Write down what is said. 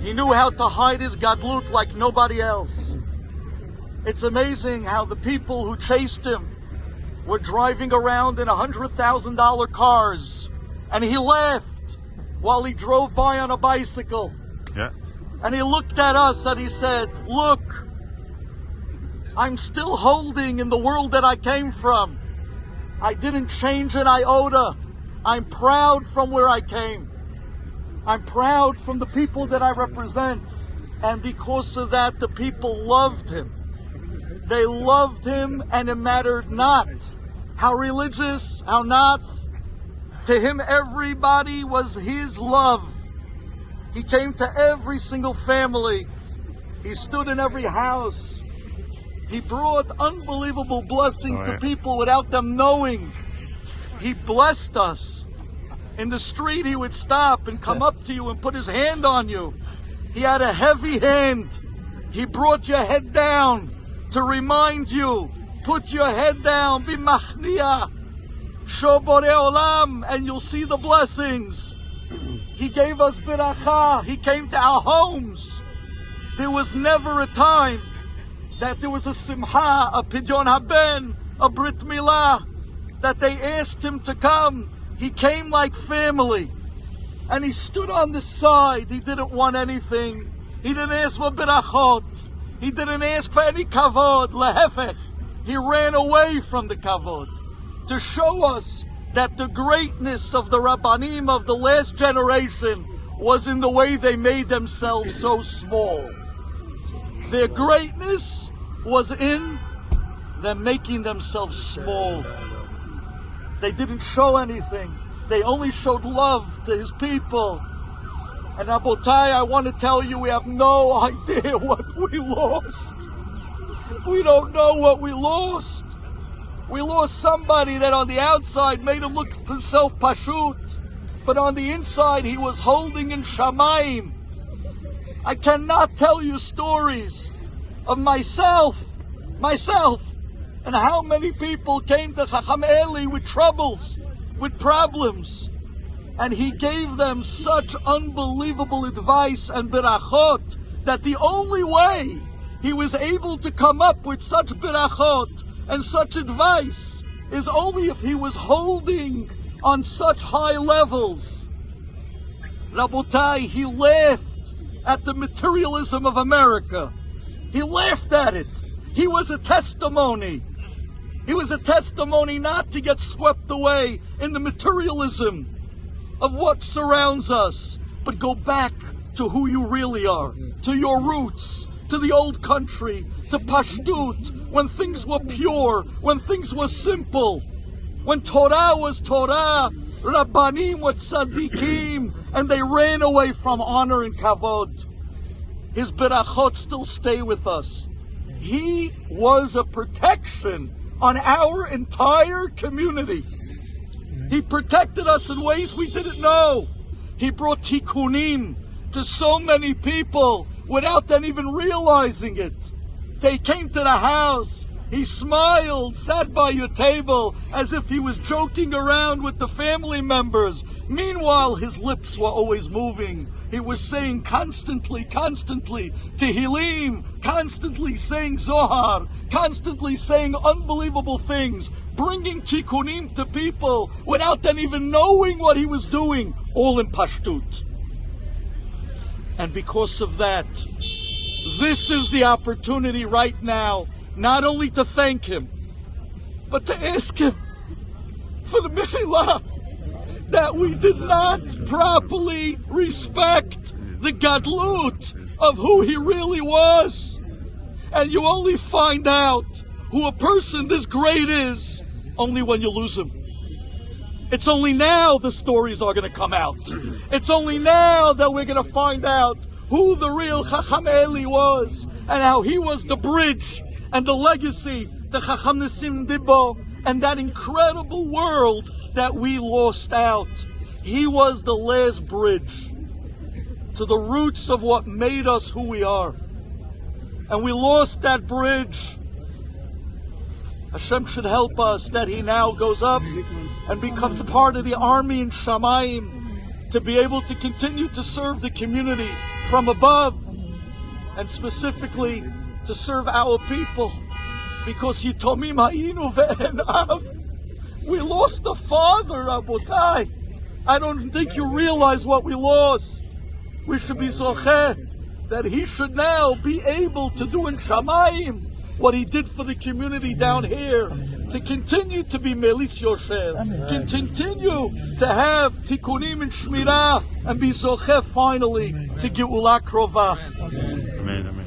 He knew how to hide his gadlut like nobody else. It's amazing how the people who chased him were driving around in $100,000 cars, and he laughed while he drove by on a bicycle. Yeah. And he looked at us and he said, look, I'm still holding in the world that I came from. I didn't change an iota. I'm proud from where I came. I'm proud from the people that I represent. And because of that, the people loved him. They loved him, and it mattered not how religious, how not. To him, everybody was his love. He came to every single family. He stood in every house. He brought unbelievable blessing to people without them knowing. He blessed us. In the street, he would stop and come up to you and put his hand on you. He had a heavy hand. He brought your head down to remind you, put your head down, b'machnia, sho borei olam, and you'll see the blessings. He gave us beracha. He came to our homes. There was never a time that there was a simcha, a pidyon haben, a brit milah, that they asked him to come. He came like family, and he stood on the side. He didn't want anything. He didn't ask for berachot. He didn't ask for any kavod. Lehefech, he ran away from the kavod to show us that the greatness of the Rabbanim of the last generation was in the way they made themselves so small. Their greatness was in them making themselves small. They didn't show anything. They only showed love to his people. And Rabotai, I want to tell you, we have no idea what we lost. We don't know what we lost. We lost somebody that on the outside made him look himself pashut, but on the inside he was holding in shamayim. I cannot tell you stories of myself, and how many people came to Chacham Elie with troubles, with problems, and he gave them such unbelievable advice and berachot that the only way he was able to come up with such berachot and such advice is only if he was holding on such high levels. Rabotai, he laughed at the materialism of America. He laughed at it. He was a testimony. He was a testimony not to get swept away in the materialism of what surrounds us, but go back to who you really are, to your roots, to the old country, to Pashtut, when things were pure, when things were simple, when Torah was Torah, Rabbanim were tzaddikim, and they ran away from honor and kavod. His berachot still stay with us. He was a protection on our entire community. He protected us in ways we didn't know. He brought tikkunim to so many people without them even realizing it. They came to the house. He smiled, sat by your table as if he was joking around with the family members. Meanwhile, his lips were always moving. He was saying constantly, Tehillim, constantly saying Zohar, constantly saying unbelievable things, bringing tikkunim to people without them even knowing what he was doing, all in Pashtut. And because of that, this is the opportunity right now, not only to thank him, but to ask him for the mehillah that we did not properly respect the gadlut of who he really was. And you only find out who a person this great is only when you lose him. It's only now the stories are going to come out. It's only now that we're going to find out who the real Chacham Elie was, and how he was the bridge and the legacy, the Chacham Nisim Dibbo, and that incredible world that we lost out. He was the last bridge to the roots of what made us who we are. And we lost that bridge. Hashem should help us that he now goes up and becomes a part of the army in Shamayim to be able to continue to serve the community from above, and specifically to serve our people, because Yitomim ha'inu ve'en av. We lost a father, Rabotai. I don't think you realize what we lost. We should be zocheh that he should now be able to do in Shamayim what he did for the community down here, to continue to be Melis Yosher, continue to have Tikkunim and Shmirah, and be zocheh finally to Geula Krova. Amen. Amen.